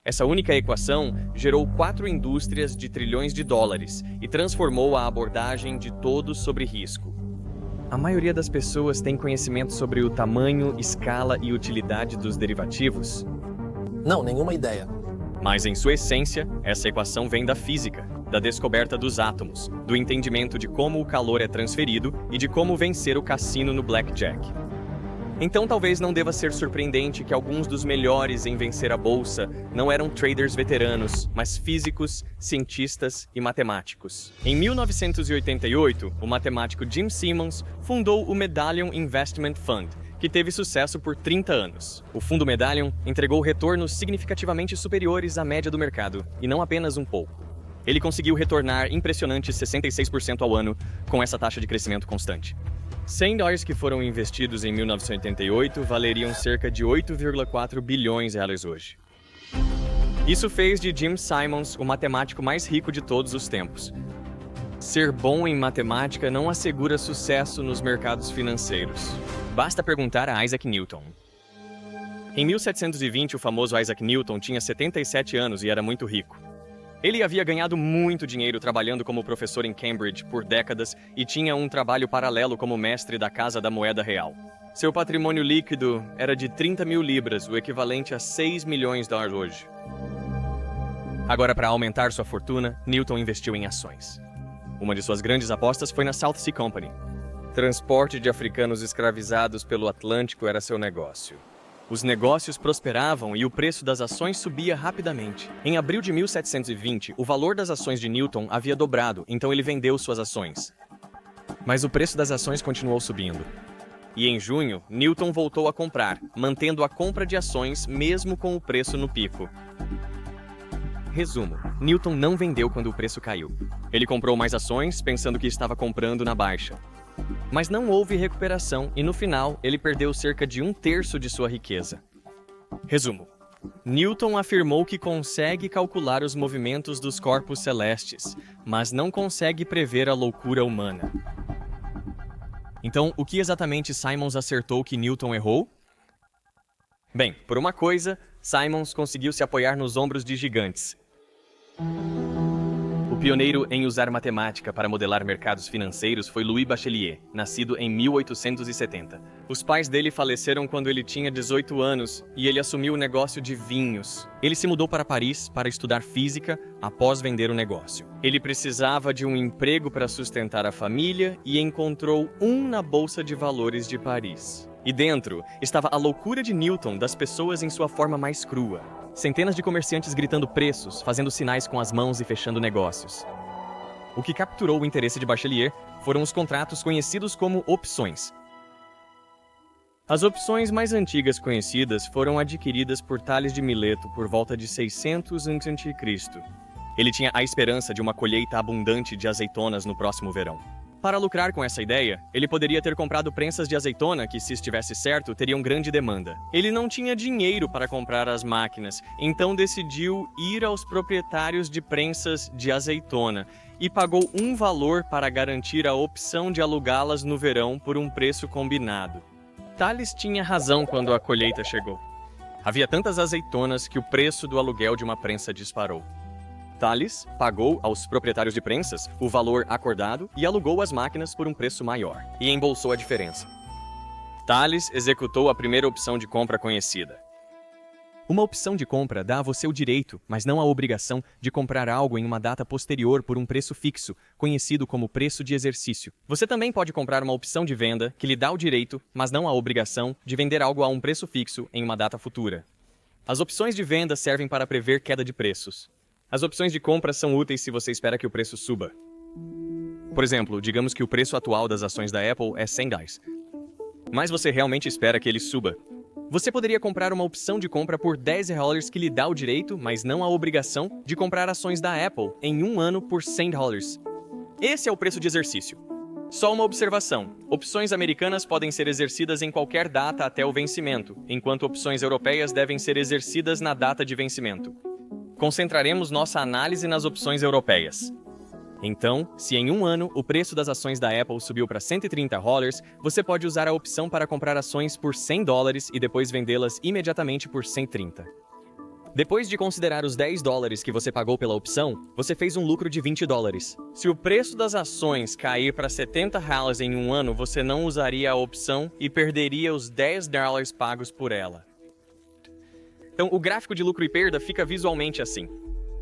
Essa única equação gerou 4 indústrias de trilhões de dólares e transformou a abordagem de todos sobre risco. A maioria das pessoas tem conhecimento sobre o tamanho, escala e utilidade dos derivativos? Não, nenhuma ideia. Mas, em sua essência, essa equação vem da física, da descoberta dos átomos, do entendimento de como o calor é transferido e de como vencer o cassino no blackjack. Então, talvez não deva ser surpreendente que alguns dos melhores em vencer a bolsa não eram traders veteranos, mas físicos, cientistas e matemáticos. Em 1988, o matemático Jim Simons fundou o Medallion Investment Fund, que teve sucesso por 30 anos. O fundo Medallion entregou retornos significativamente superiores à média do mercado, e não apenas um pouco. Ele conseguiu retornar impressionantes 66% ao ano com essa taxa de crescimento constante. $100 que foram investidos em 1988 valeriam cerca de 8,4 bilhões de reais hoje. Isso fez de Jim Simons o matemático mais rico de todos os tempos. Ser bom em matemática não assegura sucesso nos mercados financeiros. Basta perguntar a Isaac Newton. Em 1720, o famoso Isaac Newton tinha 77 anos e era muito rico. Ele havia ganhado muito dinheiro trabalhando como professor em Cambridge por décadas e tinha um trabalho paralelo como mestre da Casa da Moeda Real. Seu patrimônio líquido era de 30 mil libras, o equivalente a 6 milhões de dólares hoje. Agora, para aumentar sua fortuna, Newton investiu em ações. Uma de suas grandes apostas foi na South Sea Company. Transporte de africanos escravizados pelo Atlântico era seu negócio. Os negócios prosperavam e o preço das ações subia rapidamente. Em abril de 1720, o valor das ações de Newton havia dobrado, então ele vendeu suas ações. Mas o preço das ações continuou subindo. E em junho, Newton voltou a comprar, mantendo a compra de ações mesmo com o preço no pico. Resumo: Newton não vendeu quando o preço caiu. Ele comprou mais ações, pensando que estava comprando na baixa. Mas não houve recuperação e, no final, ele perdeu cerca de 1/3 de sua riqueza. Resumo: Newton afirmou que consegue calcular os movimentos dos corpos celestes, mas não consegue prever a loucura humana. Então, o que exatamente Simons acertou que Newton errou? Bem, por uma coisa, Simons conseguiu se apoiar nos ombros de gigantes. O pioneiro em usar matemática para modelar mercados financeiros foi Louis Bachelier, nascido em 1870. Os pais dele faleceram quando ele tinha 18 anos e ele assumiu o negócio de vinhos. Ele se mudou para Paris para estudar física após vender o negócio. Ele precisava de um emprego para sustentar a família e encontrou um na Bolsa de Valores de Paris. E dentro estava a loucura de Newton das pessoas em sua forma mais crua. Centenas de comerciantes gritando preços, fazendo sinais com as mãos e fechando negócios. O que capturou o interesse de Bachelier foram os contratos conhecidos como opções. As opções mais antigas conhecidas foram adquiridas por Tales de Mileto por volta de 600 a.C. Ele tinha a esperança de uma colheita abundante de azeitonas no próximo verão. Para lucrar com essa ideia, ele poderia ter comprado prensas de azeitona que, se estivesse certo, teriam grande demanda. Ele não tinha dinheiro para comprar as máquinas, então decidiu ir aos proprietários de prensas de azeitona e pagou um valor para garantir a opção de alugá-las no verão por um preço combinado. Tales tinha razão quando a colheita chegou. Havia tantas azeitonas que o preço do aluguel de uma prensa disparou. Tales pagou aos proprietários de prensas o valor acordado e alugou as máquinas por um preço maior, e embolsou a diferença. Tales executou a primeira opção de compra conhecida. Uma opção de compra dá a você o direito, mas não a obrigação, de comprar algo em uma data posterior por um preço fixo, conhecido como preço de exercício. Você também pode comprar uma opção de venda que lhe dá o direito, mas não a obrigação, de vender algo a um preço fixo em uma data futura. As opções de venda servem para prever queda de preços. As opções de compra são úteis se você espera que o preço suba. Por exemplo, digamos que o preço atual das ações da Apple é $100. Mas você realmente espera que ele suba. Você poderia comprar uma opção de compra por $10 que lhe dá o direito, mas não a obrigação, de comprar ações da Apple em um ano por $100. Esse é o preço de exercício. Só uma observação: opções americanas podem ser exercidas em qualquer data até o vencimento, enquanto opções europeias devem ser exercidas na data de vencimento. Concentraremos nossa análise nas opções europeias. Então, se em um ano o preço das ações da Apple subiu para $130, você pode usar a opção para comprar ações por $100 e depois vendê-las imediatamente por $130. Depois de considerar os $10 que você pagou pela opção, você fez um lucro de $20. Se o preço das ações cair para R$ 70 em um ano, você não usaria a opção e perderia os $10 pagos por ela. Então, o gráfico de lucro e perda fica visualmente assim.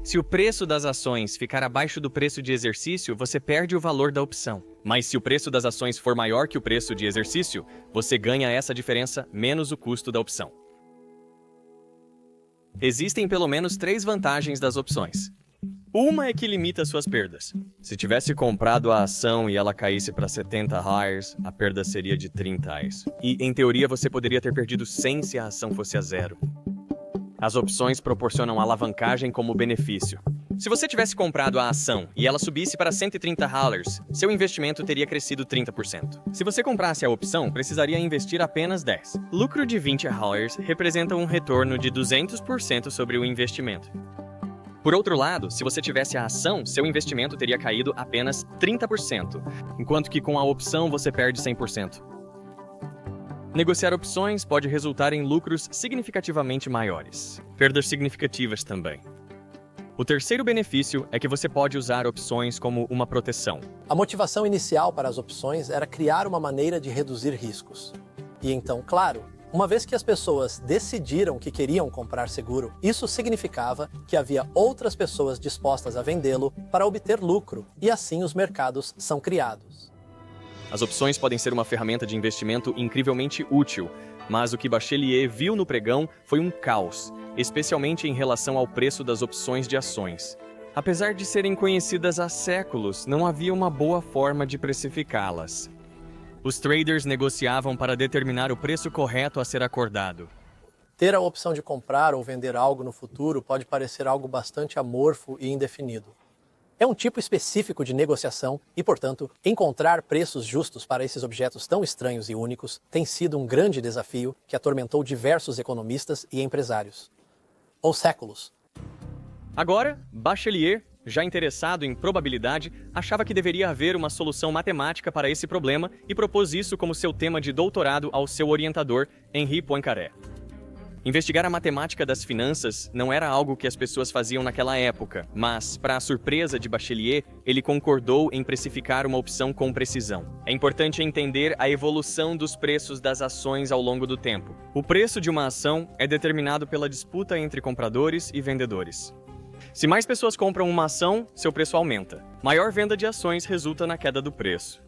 Se o preço das ações ficar abaixo do preço de exercício, você perde o valor da opção. Mas se o preço das ações for maior que o preço de exercício, você ganha essa diferença menos o custo da opção. Existem pelo menos 3 vantagens das opções. Uma é que limita suas perdas. Se tivesse comprado a ação e ela caísse para R$ 70, a perda seria de R$ 30. E, em teoria, você poderia ter perdido 100 se a ação fosse a zero. As opções proporcionam alavancagem como benefício. Se você tivesse comprado a ação e ela subisse para $130, seu investimento teria crescido 30%. Se você comprasse a opção, precisaria investir apenas 10. Lucro de $20 representa um retorno de 200% sobre o investimento. Por outro lado, se você tivesse a ação, seu investimento teria caído apenas 30%, enquanto que com a opção você perde 100%. Negociar opções pode resultar em lucros significativamente maiores. Perdas significativas também. O terceiro benefício é que você pode usar opções como uma proteção. A motivação inicial para as opções era criar uma maneira de reduzir riscos. E então, claro, uma vez que as pessoas decidiram que queriam comprar seguro, isso significava que havia outras pessoas dispostas a vendê-lo para obter lucro, e assim os mercados são criados. As opções podem ser uma ferramenta de investimento incrivelmente útil, mas o que Bachelier viu no pregão foi um caos, especialmente em relação ao preço das opções de ações. Apesar de serem conhecidas há séculos, não havia uma boa forma de precificá-las. Os traders negociavam para determinar o preço correto a ser acordado. Ter a opção de comprar ou vender algo no futuro pode parecer algo bastante amorfo e indefinido. É um tipo específico de negociação e, portanto, encontrar preços justos para esses objetos tão estranhos e únicos tem sido um grande desafio que atormentou diversos economistas e empresários. Ou séculos. Agora, Bachelier, já interessado em probabilidade, achava que deveria haver uma solução matemática para esse problema e propôs isso como seu tema de doutorado ao seu orientador, Henri Poincaré. Investigar a matemática das finanças não era algo que as pessoas faziam naquela época, mas, para a surpresa de Bachelier, ele concordou em precificar uma opção com precisão. É importante entender a evolução dos preços das ações ao longo do tempo. O preço de uma ação é determinado pela disputa entre compradores e vendedores. Se mais pessoas compram uma ação, seu preço aumenta. Maior venda de ações resulta na queda do preço.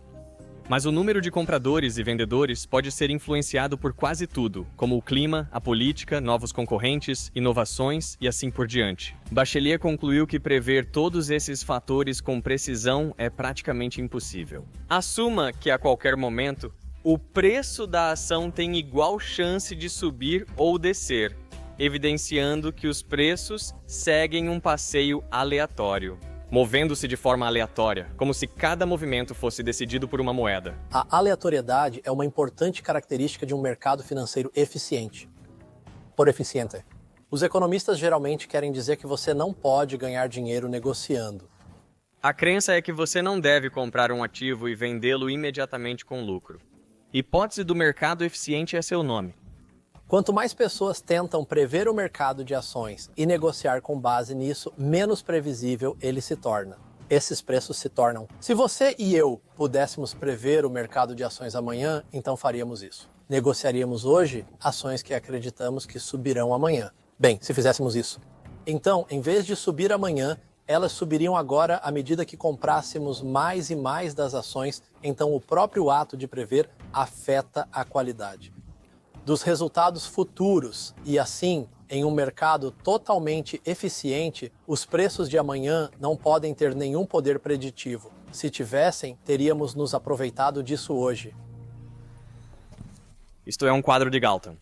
Mas o número de compradores e vendedores pode ser influenciado por quase tudo, como o clima, a política, novos concorrentes, inovações e assim por diante. Bachelier concluiu que prever todos esses fatores com precisão é praticamente impossível. Assuma que a qualquer momento, o preço da ação tem igual chance de subir ou descer, evidenciando que os preços seguem um passeio aleatório, movendo-se de forma aleatória, como se cada movimento fosse decidido por uma moeda. A aleatoriedade é uma importante característica de um mercado financeiro eficiente. Por eficiente, os economistas geralmente querem dizer que você não pode ganhar dinheiro negociando. A crença é que você não deve comprar um ativo e vendê-lo imediatamente com lucro. Hipótese do mercado eficiente é seu nome. Quanto mais pessoas tentam prever o mercado de ações e negociar com base nisso, menos previsível ele se torna. Esses preços se tornam. Se você e eu pudéssemos prever o mercado de ações amanhã, então faríamos isso. Negociaríamos hoje ações que acreditamos que subirão amanhã. Bem, se fizéssemos isso. Então, em vez de subir amanhã, elas subiriam agora à medida que comprássemos mais e mais das ações, então o próprio ato de prever afeta a qualidade dos resultados futuros e assim, em um mercado totalmente eficiente, os preços de amanhã não podem ter nenhum poder preditivo. Se tivessem, teríamos nos aproveitado disso hoje. Isto é um quadro de Galton.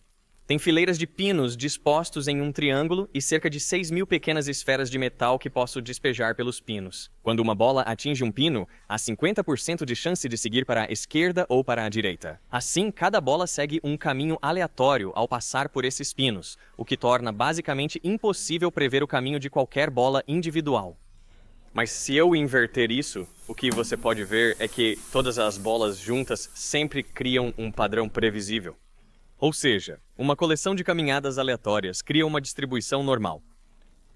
Tem fileiras de pinos dispostos em um triângulo e cerca de 6.000 pequenas esferas de metal que posso despejar pelos pinos. Quando uma bola atinge um pino, há 50% de chance de seguir para a esquerda ou para a direita. Assim, cada bola segue um caminho aleatório ao passar por esses pinos, o que torna basicamente impossível prever o caminho de qualquer bola individual. Mas se eu inverter isso, o que você pode ver é que todas as bolas juntas sempre criam um padrão previsível. Ou seja, uma coleção de caminhadas aleatórias cria uma distribuição normal.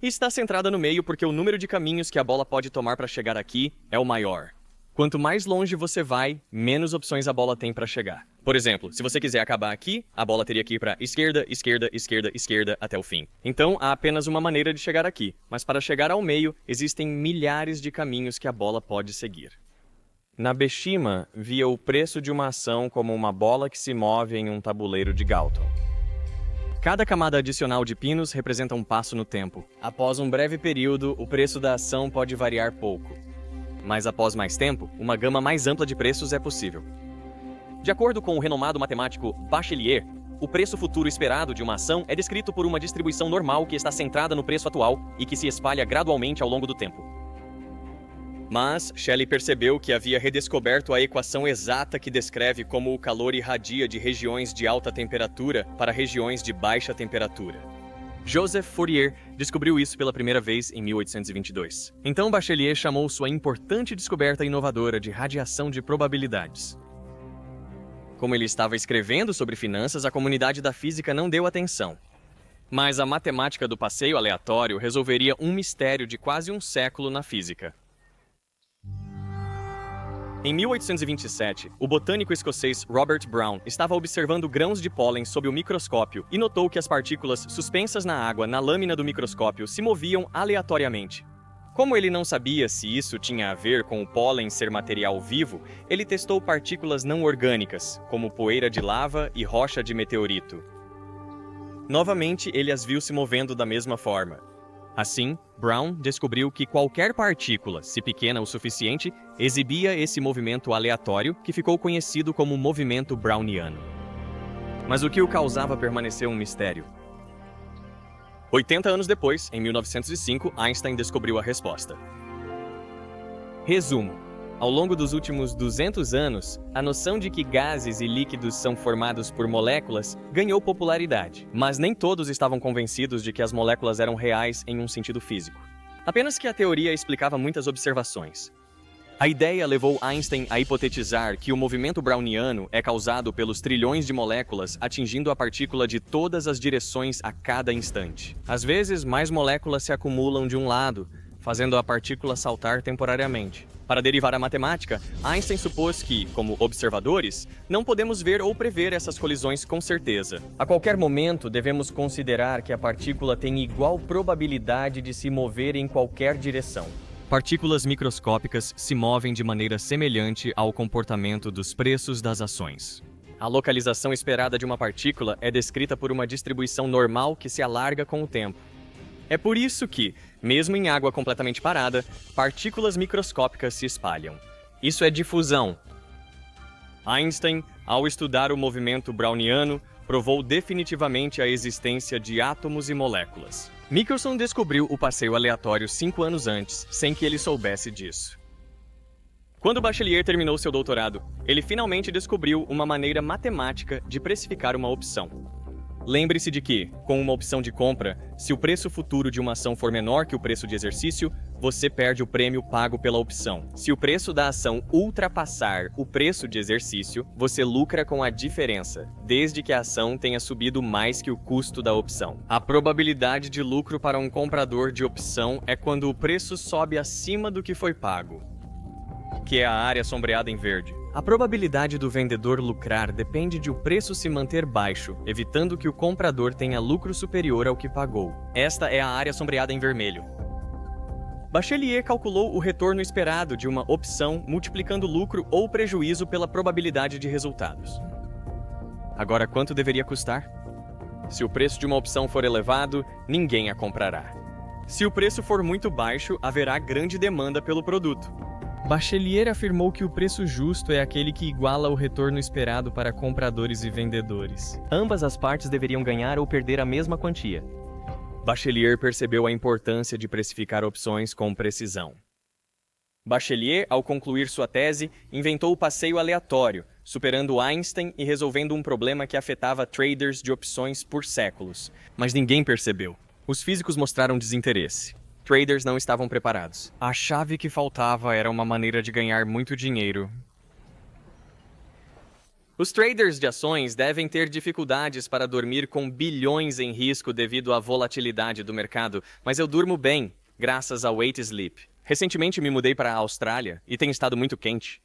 e está centrada no meio porque o número de caminhos que a bola pode tomar para chegar aqui é o maior. Quanto mais longe você vai, menos opções a bola tem para chegar. Por exemplo, se você quiser acabar aqui, a bola teria que ir para esquerda, esquerda, esquerda, esquerda até o fim. Então, há apenas uma maneira de chegar aqui, mas para chegar ao meio, existem milhares de caminhos que a bola pode seguir. Nabeshima via o preço de uma ação como uma bola que se move em um tabuleiro de Galton. Cada camada adicional de pinos representa um passo no tempo. Após um breve período, o preço da ação pode variar pouco. Mas após mais tempo, uma gama mais ampla de preços é possível. De acordo com o renomado matemático Bachelier, o preço futuro esperado de uma ação é descrito por uma distribuição normal que está centrada no preço atual e que se espalha gradualmente ao longo do tempo. Mas Shelley percebeu que havia redescoberto a equação exata que descreve como o calor irradia de regiões de alta temperatura para regiões de baixa temperatura. Joseph Fourier descobriu isso pela primeira vez em 1822. Então Bachelier chamou sua importante descoberta inovadora de radiação de probabilidades. Como ele estava escrevendo sobre finanças, a comunidade da física não deu atenção. Mas a matemática do passeio aleatório resolveria um mistério de quase um século na física. Em 1827, o botânico escocês Robert Brown estava observando grãos de pólen sob o microscópio e notou que as partículas suspensas na água na lâmina do microscópio se moviam aleatoriamente. Como ele não sabia se isso tinha a ver com o pólen ser material vivo, ele testou partículas não orgânicas, como poeira de lava e rocha de meteorito. Novamente, ele as viu se movendo da mesma forma. Assim, Brown descobriu que qualquer partícula, se pequena o suficiente, exibia esse movimento aleatório que ficou conhecido como movimento browniano. Mas o que o causava permaneceu um mistério. 80 anos depois, em 1905, Einstein descobriu a resposta. Resumo. Ao longo dos últimos 200 anos, a noção de que gases e líquidos são formados por moléculas ganhou popularidade, mas nem todos estavam convencidos de que as moléculas eram reais em um sentido físico. Apenas que a teoria explicava muitas observações. A ideia levou Einstein a hipotetizar que o movimento browniano é causado pelos trilhões de moléculas atingindo a partícula de todas as direções a cada instante. Às vezes, mais moléculas se acumulam de um lado, fazendo a partícula saltar temporariamente. Para derivar a matemática, Einstein supôs que, como observadores, não podemos ver ou prever essas colisões com certeza. A qualquer momento, devemos considerar que a partícula tem igual probabilidade de se mover em qualquer direção. Partículas microscópicas se movem de maneira semelhante ao comportamento dos preços das ações. A localização esperada de uma partícula é descrita por uma distribuição normal que se alarga com o tempo. É por isso que, mesmo em água completamente parada, partículas microscópicas se espalham. Isso é difusão. Einstein, ao estudar o movimento browniano, provou definitivamente a existência de átomos e moléculas. Michelson descobriu o passeio aleatório 5 anos antes, sem que ele soubesse disso. Quando Bachelier terminou seu doutorado, ele finalmente descobriu uma maneira matemática de precificar uma opção. Lembre-se de que, com uma opção de compra, se o preço futuro de uma ação for menor que o preço de exercício, você perde o prêmio pago pela opção. Se o preço da ação ultrapassar o preço de exercício, você lucra com a diferença, desde que a ação tenha subido mais que o custo da opção. A probabilidade de lucro para um comprador de opção é quando o preço sobe acima do que foi pago, que é a área sombreada em verde. A probabilidade do vendedor lucrar depende de o preço se manter baixo, evitando que o comprador tenha lucro superior ao que pagou. Esta é a área sombreada em vermelho. Bachelier calculou o retorno esperado de uma opção multiplicando lucro ou prejuízo pela probabilidade de resultados. Agora, quanto deveria custar? Se o preço de uma opção for elevado, ninguém a comprará. Se o preço for muito baixo, haverá grande demanda pelo produto. Bachelier afirmou que o preço justo é aquele que iguala o retorno esperado para compradores e vendedores. Ambas as partes deveriam ganhar ou perder a mesma quantia. Bachelier percebeu a importância de precificar opções com precisão. Bachelier, ao concluir sua tese, inventou o passeio aleatório, superando Einstein e resolvendo um problema que afetava traders de opções por séculos. Mas ninguém percebeu. Os físicos mostraram desinteresse. Traders não estavam preparados. A chave que faltava era uma maneira de ganhar muito dinheiro. Os traders de ações devem ter dificuldades para dormir com bilhões em risco devido à volatilidade do mercado, mas eu durmo bem, graças ao Weight Sleep. Recentemente me mudei para a Austrália e tem estado muito quente.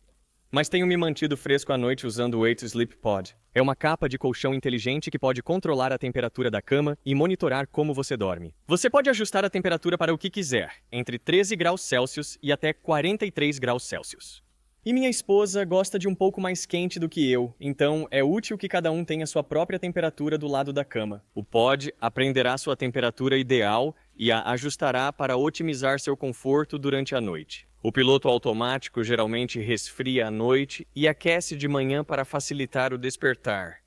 Mas tenho me mantido fresco à noite usando o Weight Sleep Pod. É uma capa de colchão inteligente que pode controlar a temperatura da cama e monitorar como você dorme. Você pode ajustar a temperatura para o que quiser, entre 13 graus Celsius e até 43 graus Celsius. E minha esposa gosta de um pouco mais quente do que eu, então é útil que cada um tenha sua própria temperatura do lado da cama. O pod aprenderá sua temperatura ideal e a ajustará para otimizar seu conforto durante a noite. O piloto automático geralmente resfria à noite e aquece de manhã para facilitar o despertar.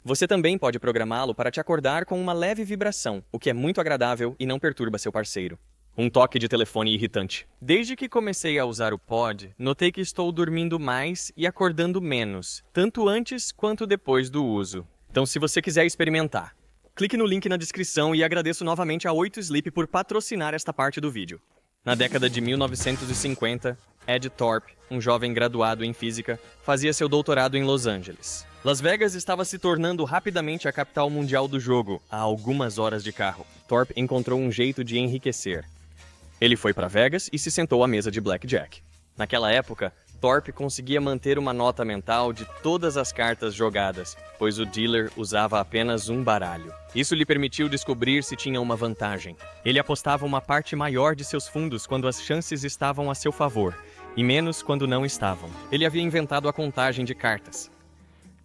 Você também pode programá-lo para te acordar com uma leve vibração, o que é muito agradável e não perturba seu parceiro. Um toque de telefone irritante. Desde que comecei a usar o pod, notei que estou dormindo mais e acordando menos, tanto antes quanto depois do uso. Então, se você quiser experimentar, clique no link na descrição e agradeço novamente a 8 Sleep por patrocinar esta parte do vídeo. Na década de 1950, Ed Thorpe, um jovem graduado em física, fazia seu doutorado em Los Angeles. Las Vegas estava se tornando rapidamente a capital mundial do jogo, a algumas horas de carro. Thorpe encontrou um jeito de enriquecer. Ele foi para Vegas e se sentou à mesa de blackjack. Naquela época, Thorpe conseguia manter uma nota mental de todas as cartas jogadas, pois o dealer usava apenas um baralho. Isso lhe permitiu descobrir se tinha uma vantagem. Ele apostava uma parte maior de seus fundos quando as chances estavam a seu favor, e menos quando não estavam. Ele havia inventado a contagem de cartas.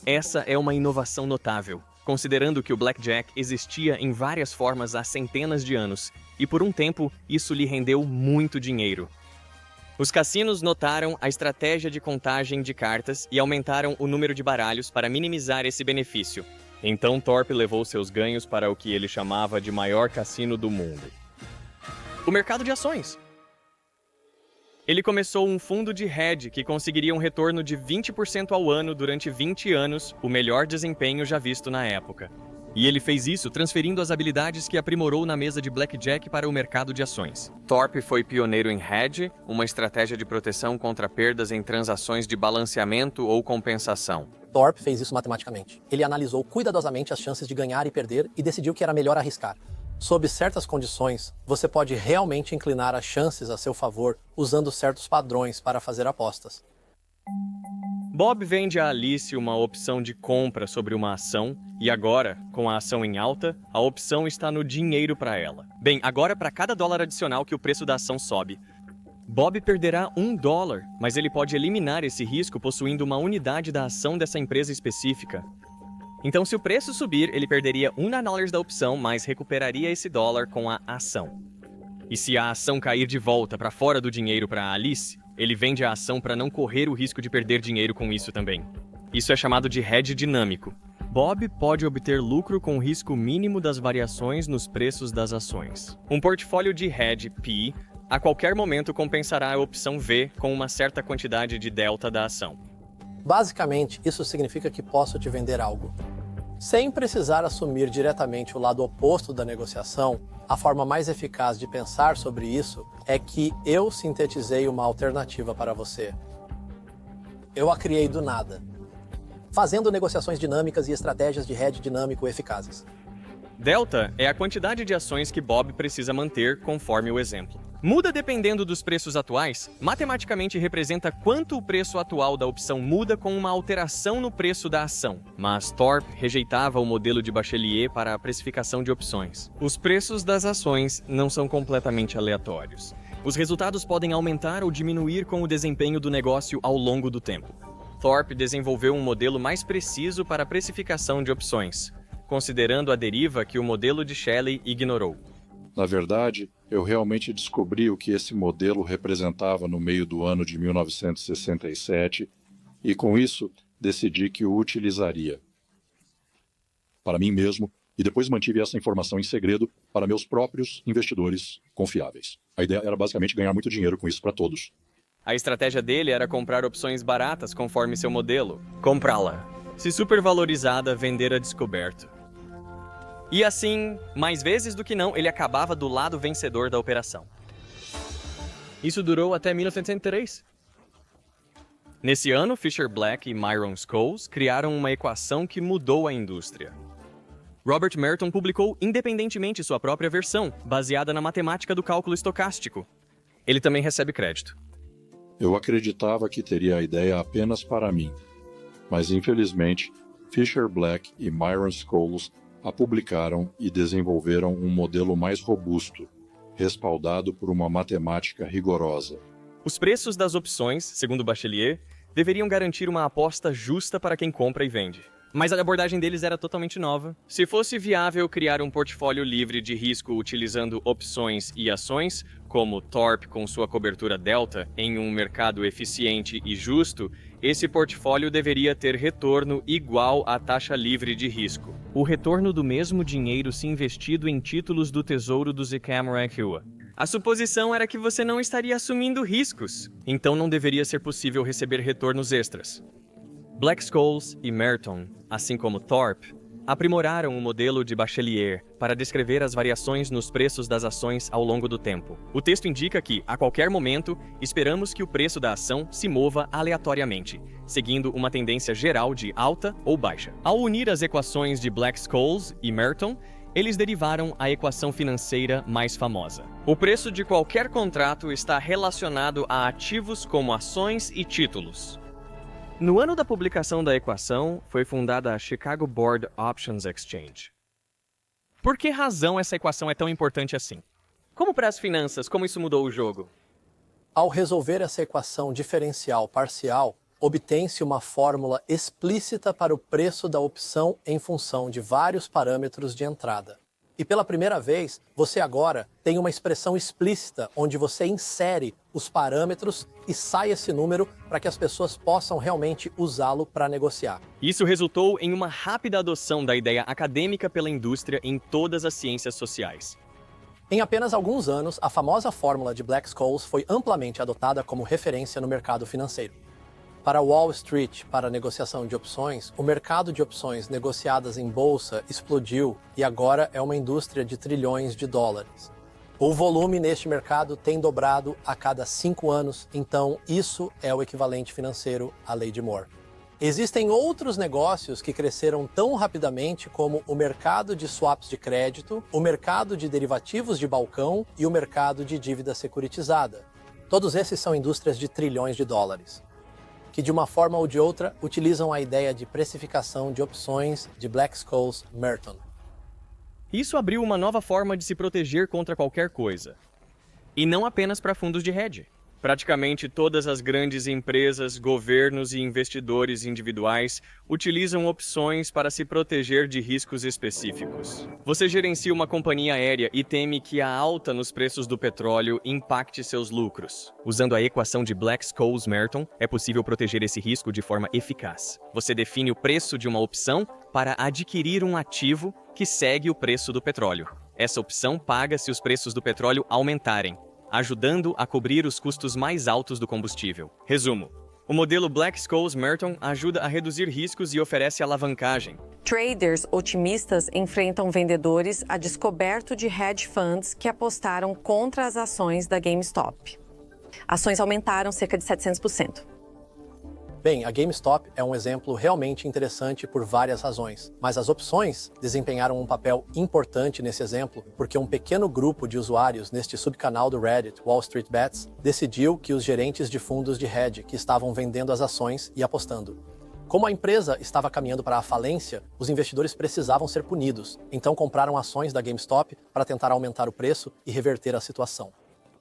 Essa é uma inovação notável, considerando que o blackjack existia em várias formas há centenas de anos, e por um tempo isso lhe rendeu muito dinheiro. Os cassinos notaram a estratégia de contagem de cartas e aumentaram o número de baralhos para minimizar esse benefício. Então Thorpe levou seus ganhos para o que ele chamava de maior cassino do mundo: o mercado de ações. Ele começou um fundo de hedge que conseguiria um retorno de 20% ao ano durante 20 anos, o melhor desempenho já visto na época. E ele fez isso transferindo as habilidades que aprimorou na mesa de blackjack para o mercado de ações. Thorpe foi pioneiro em hedge, uma estratégia de proteção contra perdas em transações de balanceamento ou compensação. Thorpe fez isso matematicamente. Ele analisou cuidadosamente as chances de ganhar e perder e decidiu que era melhor arriscar. Sob certas condições, você pode realmente inclinar as chances a seu favor usando certos padrões para fazer apostas. Bob vende a Alice uma opção de compra sobre uma ação, e agora, com a ação em alta, a opção está no dinheiro para ela. Bem, agora para cada dólar adicional que o preço da ação sobe, Bob perderá $1, mas ele pode eliminar esse risco possuindo uma unidade da ação dessa empresa específica. Então, se o preço subir, ele perderia $1 da opção, mas recuperaria esse dólar com a ação. E se a ação cair de volta para fora do dinheiro para a Alice, ele vende a ação para não correr o risco de perder dinheiro com isso também. Isso é chamado de hedge dinâmico. Bob pode obter lucro com o risco mínimo das variações nos preços das ações. Um portfólio de hedge P a qualquer momento compensará a opção V com uma certa quantidade de delta da ação. Basicamente, isso significa que posso te vender algo. Sem precisar assumir diretamente o lado oposto da negociação, a forma mais eficaz de pensar sobre isso é que eu sintetizei uma alternativa para você. Eu a criei do nada, fazendo negociações dinâmicas e estratégias de hedge dinâmico eficazes. Delta é a quantidade de ações que Bob precisa manter, conforme o exemplo. Muda dependendo dos preços atuais, matematicamente representa quanto o preço atual da opção muda com uma alteração no preço da ação. Mas Thorpe rejeitava o modelo de Bachelier para a precificação de opções. Os preços das ações não são completamente aleatórios. Os resultados podem aumentar ou diminuir com o desempenho do negócio ao longo do tempo. Thorpe desenvolveu um modelo mais preciso para a precificação de opções, considerando a deriva que o modelo de Shelley ignorou. Na verdade, eu realmente descobri o que esse modelo representava no meio do ano de 1967 e, com isso, decidi que o utilizaria para mim mesmo e depois mantive essa informação em segredo para meus próprios investidores confiáveis. A ideia era basicamente ganhar muito dinheiro com isso para todos. A estratégia dele era comprar opções baratas conforme seu modelo. Comprá-la. Se supervalorizada, vender a descoberto. E assim, mais vezes do que não, ele acabava do lado vencedor da operação. Isso durou até 1903. Nesse ano, Fisher Black e Myron Scholes criaram uma equação que mudou a indústria. Robert Merton publicou independentemente sua própria versão, baseada na matemática do cálculo estocástico. Ele também recebe crédito. Eu acreditava que teria a ideia apenas para mim, mas infelizmente, Fisher Black e Myron Scholes a publicaram e desenvolveram um modelo mais robusto, respaldado por uma matemática rigorosa. Os preços das opções, segundo Bachelier, deveriam garantir uma aposta justa para quem compra e vende. Mas a abordagem deles era totalmente nova. Se fosse viável criar um portfólio livre de risco utilizando opções e ações, como TORP com sua cobertura delta, em um mercado eficiente e justo, esse portfólio deveria ter retorno igual à taxa livre de risco. O retorno do mesmo dinheiro se investido em títulos do Tesouro do Sycamore Hill. A suposição era que você não estaria assumindo riscos, então não deveria ser possível receber retornos extras. Black Scholes e Merton, assim como Thorpe, aprimoraram o modelo de Bachelier para descrever as variações nos preços das ações ao longo do tempo. O texto indica que, a qualquer momento, esperamos que o preço da ação se mova aleatoriamente, seguindo uma tendência geral de alta ou baixa. Ao unir as equações de Black Scholes e Merton, eles derivaram a equação financeira mais famosa. O preço de qualquer contrato está relacionado a ativos como ações e títulos. No ano da publicação da equação, foi fundada a Chicago Board Options Exchange. Por que razão essa equação é tão importante assim? Como para as finanças, como isso mudou o jogo? Ao resolver essa equação diferencial parcial, obtém-se uma fórmula explícita para o preço da opção em função de vários parâmetros de entrada. E pela primeira vez, você agora tem uma expressão explícita onde você insere os parâmetros e sai esse número para que as pessoas possam realmente usá-lo para negociar. Isso resultou em uma rápida adoção da ideia acadêmica pela indústria em todas as ciências sociais. Em apenas alguns anos, a famosa fórmula de Black Scholes foi amplamente adotada como referência no mercado financeiro. Para Wall Street, para a negociação de opções, o mercado de opções negociadas em bolsa explodiu e agora é uma indústria de trilhões de dólares. O volume neste mercado tem dobrado a cada 5 anos, então isso é o equivalente financeiro à lei de Moore. Existem outros negócios que cresceram tão rapidamente como o mercado de swaps de crédito, o mercado de derivativos de balcão e o mercado de dívida securitizada. Todos esses são indústrias de trilhões de dólares, que de uma forma ou de outra utilizam a ideia de precificação de opções de Black Scholes Merton. Isso abriu uma nova forma de se proteger contra qualquer coisa. E não apenas para fundos de hedge. Praticamente todas as grandes empresas, governos e investidores individuais utilizam opções para se proteger de riscos específicos. Você gerencia uma companhia aérea e teme que a alta nos preços do petróleo impacte seus lucros. Usando a equação de Black Scholes Merton, é possível proteger esse risco de forma eficaz. Você define o preço de uma opção para adquirir um ativo que segue o preço do petróleo. Essa opção paga se os preços do petróleo aumentarem, ajudando a cobrir os custos mais altos do combustível. Resumo: o modelo Black Scholes Merton ajuda a reduzir riscos e oferece alavancagem. Traders otimistas enfrentam vendedores a descoberto de hedge funds que apostaram contra as ações da GameStop. Ações aumentaram cerca de 700%. Bem, a GameStop é um exemplo realmente interessante por várias razões, mas as opções desempenharam um papel importante nesse exemplo porque um pequeno grupo de usuários neste subcanal do Reddit, Wall Street Bets, decidiu que os gerentes de fundos de hedge que estavam vendendo as ações e apostando. Como a empresa estava caminhando para a falência, os investidores precisavam ser punidos, então compraram ações da GameStop para tentar aumentar o preço e reverter a situação.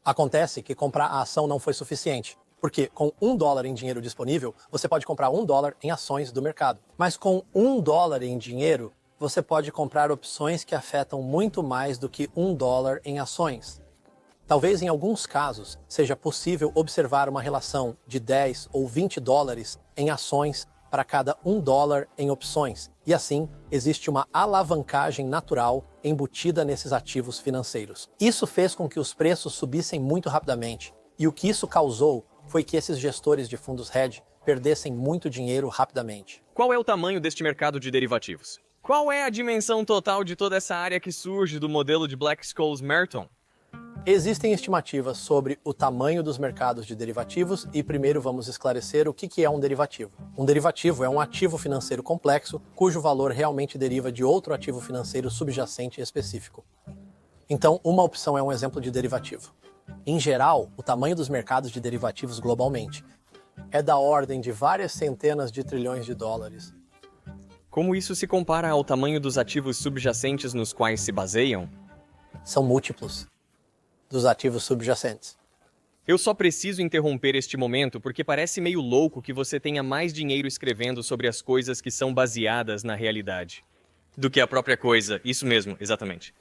Acontece que comprar a ação não foi suficiente, porque com $1 em dinheiro disponível, você pode comprar $1 em ações do mercado. Mas com $1 em dinheiro, você pode comprar opções que afetam muito mais do que $1 em ações. Talvez em alguns casos seja possível observar uma relação de 10 ou 20 dólares em ações para cada $1 em opções. E assim, existe uma alavancagem natural embutida nesses ativos financeiros. Isso fez com que os preços subissem muito rapidamente. E o que isso causou foi que esses gestores de fundos hedge perdessem muito dinheiro rapidamente. Qual é o tamanho deste mercado de derivativos? Qual é a dimensão total de toda essa área que surge do modelo de Black Scholes Merton? Existem estimativas sobre o tamanho dos mercados de derivativos e primeiro vamos esclarecer o que é um derivativo. Um derivativo é um ativo financeiro complexo cujo valor realmente deriva de outro ativo financeiro subjacente específico. Então, uma opção é um exemplo de derivativo. Em geral, o tamanho dos mercados de derivativos globalmente é da ordem de várias centenas de trilhões de dólares. Como isso se compara ao tamanho dos ativos subjacentes nos quais se baseiam? São múltiplos dos ativos subjacentes. Eu só preciso interromper este momento porque parece meio louco que você tenha mais dinheiro escrevendo sobre as coisas que são baseadas na realidade do que a própria coisa. Isso mesmo, exatamente.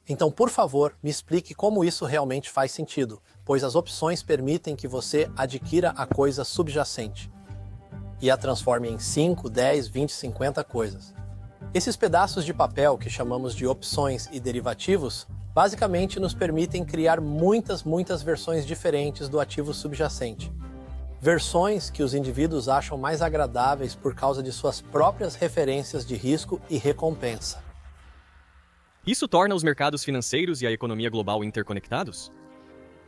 Então, por favor, me explique como isso realmente faz sentido, pois as opções permitem que você adquira a coisa subjacente e a transforme em 5, 10, 20, 50 coisas. Esses pedaços de papel que chamamos de opções e derivativos basicamente nos permitem criar muitas versões diferentes do ativo subjacente. Versões que os indivíduos acham mais agradáveis por causa de suas próprias referências de risco e recompensa. Isso torna os mercados financeiros e a economia global interconectados?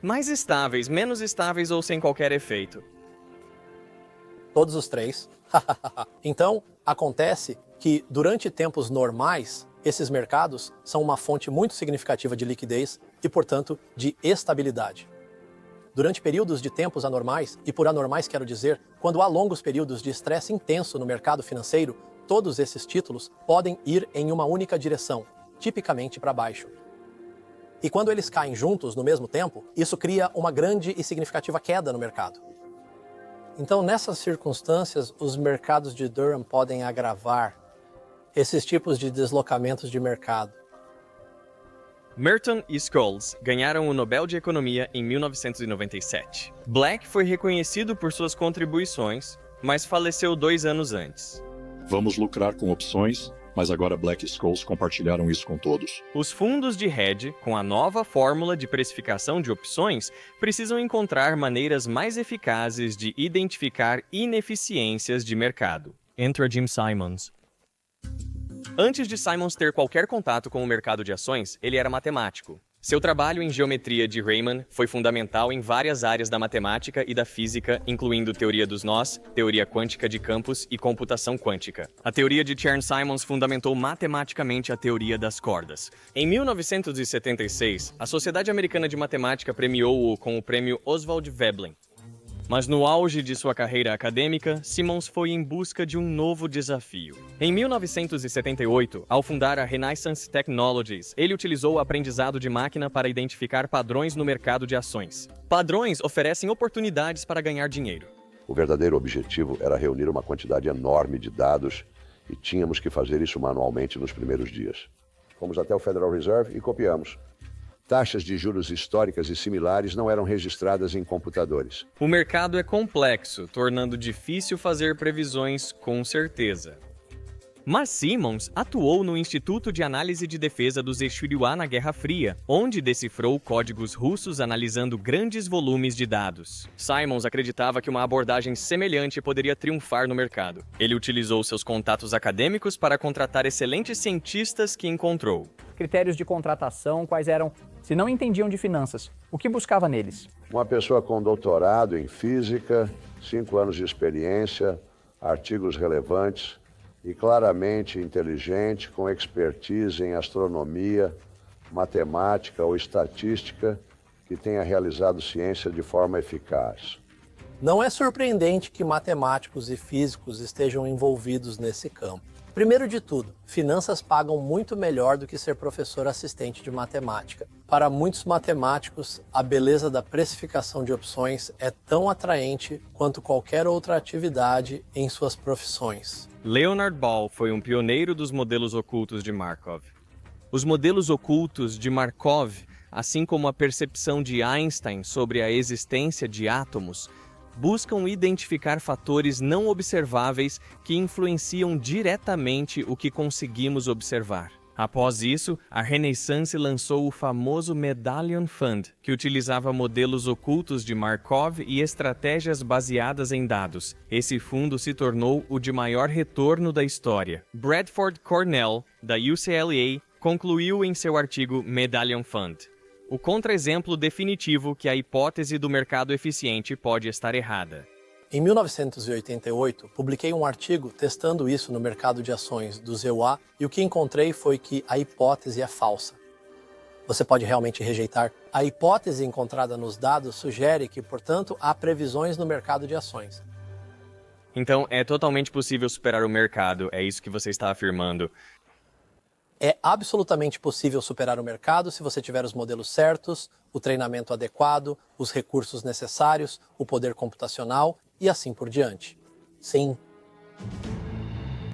Mais estáveis, menos estáveis ou sem qualquer efeito? Todos os três. Então, acontece que durante tempos normais, esses mercados são uma fonte muito significativa de liquidez e, portanto, de estabilidade. Durante períodos de tempos anormais, e por anormais quero dizer, quando há longos períodos de estresse intenso no mercado financeiro, todos esses títulos podem ir em uma única direção, tipicamente para baixo. E quando eles caem juntos no mesmo tempo, isso cria uma grande e significativa queda no mercado. Então, nessas circunstâncias, os mercados de Durham podem agravar esses tipos de deslocamentos de mercado. Merton e Scholes ganharam o Nobel de Economia em 1997. Black foi reconhecido por suas contribuições, mas faleceu 2 anos antes. Vamos lucrar com opções, mas agora Black e Scholes compartilharam isso com todos. Os fundos de hedge, com a nova fórmula de precificação de opções, precisam encontrar maneiras mais eficazes de identificar ineficiências de mercado. Entra Jim Simons. Antes de Simons ter qualquer contato com o mercado de ações, ele era matemático. Seu trabalho em geometria de Riemann foi fundamental em várias áreas da matemática e da física, incluindo teoria dos nós, teoria quântica de campos e computação quântica. A teoria de Chern-Simons fundamentou matematicamente a teoria das cordas. Em 1976, a Sociedade Americana de Matemática premiou-o com o prêmio Oswald Veblen. Mas no auge de sua carreira acadêmica, Simons foi em busca de um novo desafio. Em 1978, ao fundar a Renaissance Technologies, ele utilizou o aprendizado de máquina para identificar padrões no mercado de ações. Padrões oferecem oportunidades para ganhar dinheiro. O verdadeiro objetivo era reunir uma quantidade enorme de dados e tínhamos que fazer isso manualmente nos primeiros dias. Fomos até o Federal Reserve e copiamos. Taxas de juros históricas e similares não eram registradas em computadores. O mercado é complexo, tornando difícil fazer previsões com certeza. Mas Simons atuou no Instituto de Análise de Defesa dos Eixuriá na Guerra Fria, onde decifrou códigos russos analisando grandes volumes de dados. Simons acreditava que uma abordagem semelhante poderia triunfar no mercado. Ele utilizou seus contatos acadêmicos para contratar excelentes cientistas que encontrou. Critérios de contratação, quais eram? Se não entendiam de finanças, o que buscava neles? Uma pessoa com doutorado em física, 5 anos de experiência, artigos relevantes e claramente inteligente, com expertise em astronomia, matemática ou estatística, que tenha realizado ciência de forma eficaz. Não é surpreendente que matemáticos e físicos estejam envolvidos nesse campo. Primeiro de tudo, finanças pagam muito melhor do que ser professor assistente de matemática. Para muitos matemáticos, a beleza da precificação de opções é tão atraente quanto qualquer outra atividade em suas profissões. Leonard Ball foi um pioneiro dos modelos ocultos de Markov. Os modelos ocultos de Markov, assim como a percepção de Einstein sobre a existência de átomos, buscam identificar fatores não observáveis que influenciam diretamente o que conseguimos observar. Após isso, a Renaissance lançou o famoso Medallion Fund, que utilizava modelos ocultos de Markov e estratégias baseadas em dados. Esse fundo se tornou o de maior retorno da história. Bradford Cornell, da UCLA, concluiu em seu artigo Medallion Fund: o contra-exemplo definitivo que a hipótese do mercado eficiente pode estar errada. Em 1988, publiquei um artigo testando isso no mercado de ações do ZEUA e o que encontrei foi que a hipótese é falsa. Você pode realmente rejeitar. A hipótese encontrada nos dados sugere que, portanto, há previsões no mercado de ações. Então, é totalmente possível superar o mercado, é isso que você está afirmando. É absolutamente possível superar o mercado se você tiver os modelos certos, o treinamento adequado, os recursos necessários, o poder computacional e assim por diante. Sim.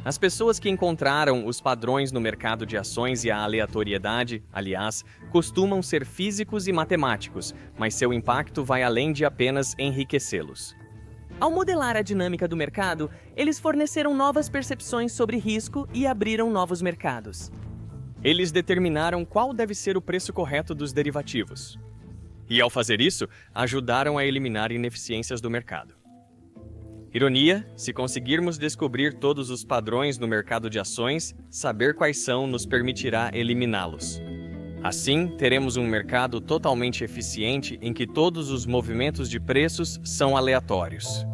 As pessoas que encontraram os padrões no mercado de ações e a aleatoriedade, aliás, costumam ser físicos e matemáticos, mas seu impacto vai além de apenas enriquecê-los. Ao modelar a dinâmica do mercado, eles forneceram novas percepções sobre risco e abriram novos mercados. Eles determinaram qual deve ser o preço correto dos derivativos. E, ao fazer isso, ajudaram a eliminar ineficiências do mercado. Ironia, se conseguirmos descobrir todos os padrões no mercado de ações, saber quais são nos permitirá eliminá-los. Assim, teremos um mercado totalmente eficiente em que todos os movimentos de preços são aleatórios.